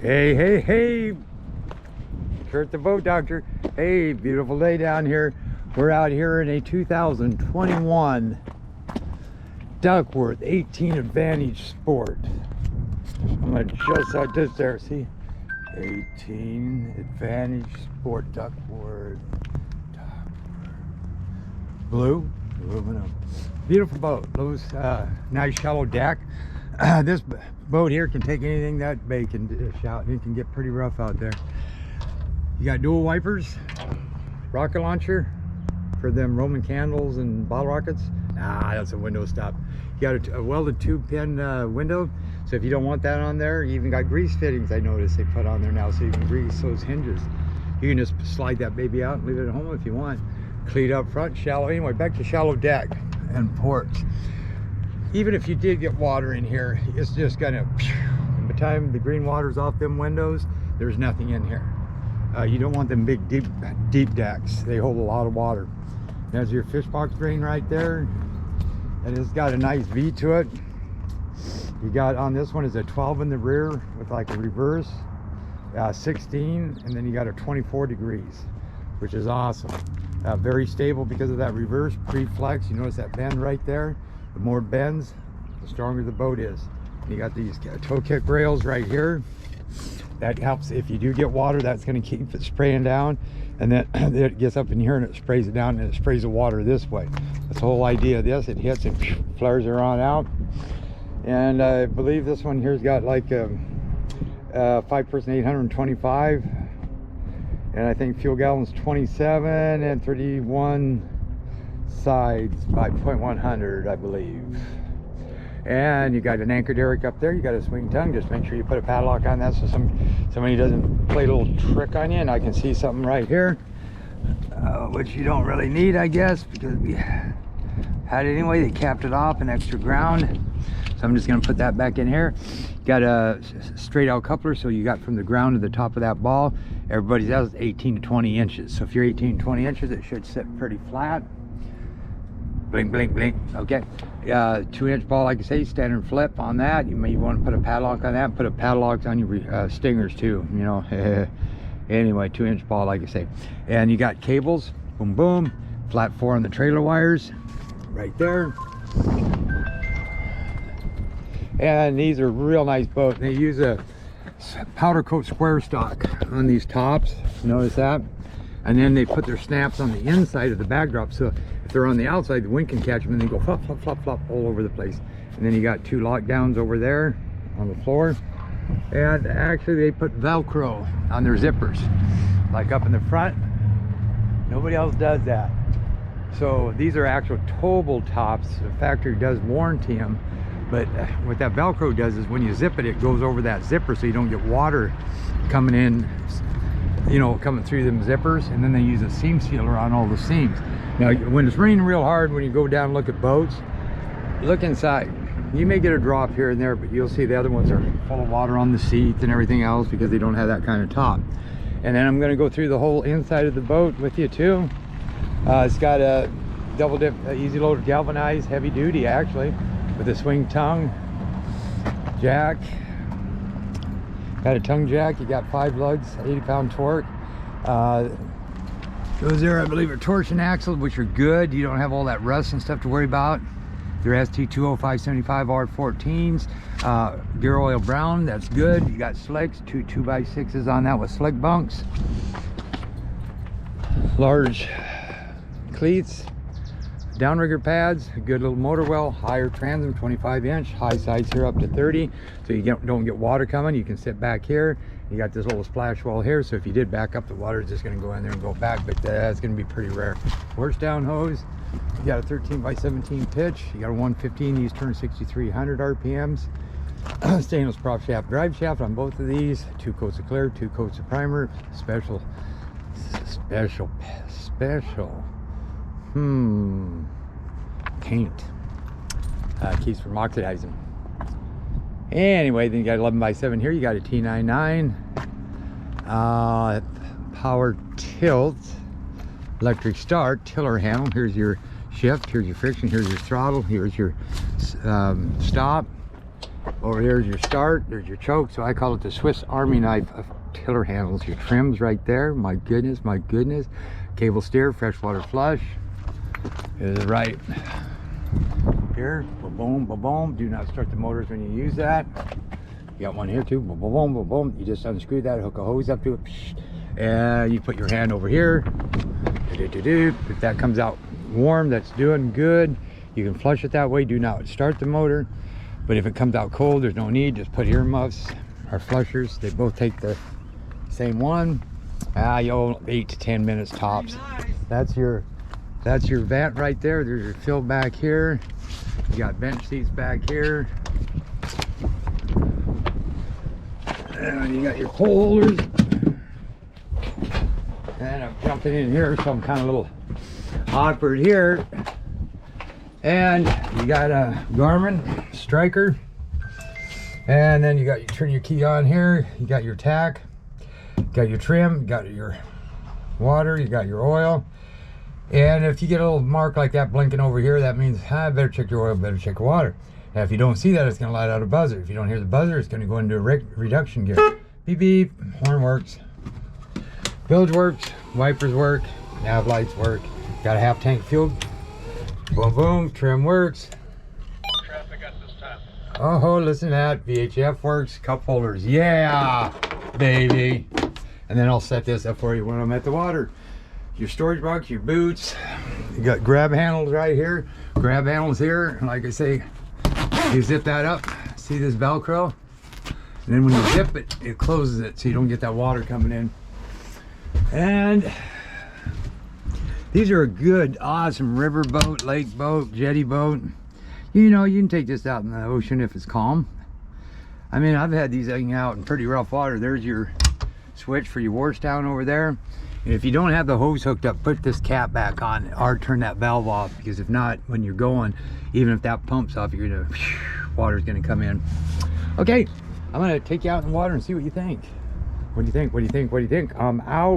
Hey, hey, hey, Kurt the Boat Doctor. Hey, beautiful day down here. We're out here in a 2021 Duckworth 18 Advantage Sport. I'm gonna adjust out this there, see? 18 Advantage Sport Duckworth. Blue, aluminum. Beautiful boat, those nice shallow deck. This boat here can take anything that big can dish out, and it can get pretty rough out there. You got dual wipers, rocket launcher for them Roman candles and bottle rockets. Ah, that's a window stop. You got a welded 2-pin window, so if you don't want that on there, you even got grease fittings. I noticed they put on there now, so you can grease those hinges. You can just slide that baby out and leave it at home if you want. Cleat up front, shallow. Anyway, back to shallow deck and ports. Even if you did get water in here, it's just gonna, by the time the green water's off them windows, there's nothing in here. You don't want them big deep decks. They hold a lot of water. There's your fish box drain right there, and it's got a nice V to it. You got on this one is a 12 in the rear with like a reverse, 16, and then you got a 24 degrees, which is awesome. Very stable because of that reverse pre-flex. You notice that bend right there? The more it bends, the stronger the boat is. You got these toe kick rails right here. That helps if you do get water. That's going to keep it spraying down, and then it gets up in here and it sprays it down, and it sprays the water this way. That's the whole idea of this. It hits and flares it on out. And I believe this one here's got like a 5-person 825, and I think fuel gallons 27 and 31 sides by 0.100, I believe. And you got an anchor derrick up there. You got a swing tongue. Just make sure you put a padlock on that so somebody doesn't play a little trick on you. And I can see something right here, which you don't really need, I guess, because we had it anyway. They capped it off, an extra ground. So I'm just going to put that back in here. Got a straight out coupler, so you got from the ground to the top of that ball. Everybody's else is 18 to 20 inches. So if you're 18 to 20 inches, it should sit pretty flat. Blink, blink, blink. Okay. 2-inch ball, like I say, standard flip on that. You may want to put a padlock on that. Put a padlock on your stingers too, you know. Anyway, 2-inch ball, like I say. And you got cables, boom, boom. Flat 4 on the trailer wires, right there. And these are real nice boats. They use a powder coat square stock on these tops. Notice that? And then they put their snaps on the inside of the backdrop, so if they're on the outside, the wind can catch them and they go flop, flop, flop, flop all over the place. And then you got 2 lockdowns over there on the floor. And actually they put Velcro on their zippers, like up in the front. Nobody else does that. So these are actual towable tops. The factory does warranty them, but what that Velcro does is when you zip it, it goes over that zipper so you don't get water coming in, you know, coming through them zippers. And then they use a seam sealer on all the seams. Now when it's raining real hard, when you go down and look at boats, look inside. You may get a drop here and there, but you'll see the other ones are full of water on the seats and everything else because they don't have that kind of top. And then I'm going to go through the whole inside of the boat with you too. It's got a double dip easy load galvanized heavy duty, actually, with a swing tongue jack. Got a tongue jack. You got 5 lugs, 80-pound torque. Those there, I believe, are torsion axles, which are good. You don't have all that rust and stuff to worry about. They're ST20575 R14s. Gear oil brown, that's good. You got slicks, 2 2x6s on that with slick bunks. Large cleats. Downrigger pads, a good little motor well, higher transom, 25-inch, high sides here up to 30, so you don't get water coming. You can sit back here. You got this little splash well here, so if you did back up, the water is just going to go in there and go back, but that's going to be pretty rare. Horse down hose. You got a 13x17 pitch. You got a 115 East turn 6,300 RPMs. Stainless prop shaft, drive shaft on both of these. 2 coats of clear, 2 coats of primer. Special. Paint. Keeps from oxidizing. Anyway, then you got 11x7 here. You got a T99 power tilt, electric start, tiller handle. Here's your shift, here's your friction, here's your throttle, here's your stop. Over here's your start, there's your choke. So I call it the Swiss Army knife of tiller handles. Your trims right there. My goodness, my goodness. Cable steer, freshwater flush is right here. Boom, boom, boom. Do not start the motors when you use that. You got one here too. Boom, boom, boom, boom, boom. You just unscrew that, hook a hose up to it, and you put your hand over here. If that comes out warm, that's doing good. You can flush it that way. Do not start the motor. But if it comes out cold, there's no need. Just put earmuffs or flushers. They both take the same one. You'll 8 to 10 minutes tops. That's your vent right there. There's your fill back here. You got bench seats back here. And you got your pole holders. And I'm jumping in here, so I'm kind of a little awkward here. And you got a Garmin striker. And then you turn your key on here. You got your tack. Got your trim, you got your water, you got your oil. And if you get a little mark like that blinking over here, that means I better check your oil, better check your water. And if you don't see that, it's going to light out a buzzer. If you don't hear the buzzer, it's going to go into a reduction gear. Beep beep, horn works, bilge works, wipers work, nav lights work. Got a half tank fuel. Boom boom, trim works. Traffic at this time. Oh, listen to that. VHF works, cup holders. Yeah, baby. And then I'll set this up for you when I'm at the water. Your storage box, your boots. You got grab handles right here. Grab handles here. And like I say, you zip that up. See this Velcro? And then when you zip it, it closes it so you don't get that water coming in. And these are a good, awesome river boat, lake boat, jetty boat. You know, you can take this out in the ocean if it's calm. I mean, I've had these hanging out in pretty rough water. There's your switch for your wash down over there. And if you don't have the hose hooked up, put this cap back on or turn that valve off, because if not, when you're going, even if that pump's off, you're gonna, water's gonna come in. Okay, I'm gonna take you out in the water and see what you think. What do you think? What do you think? What do you think? I'm out.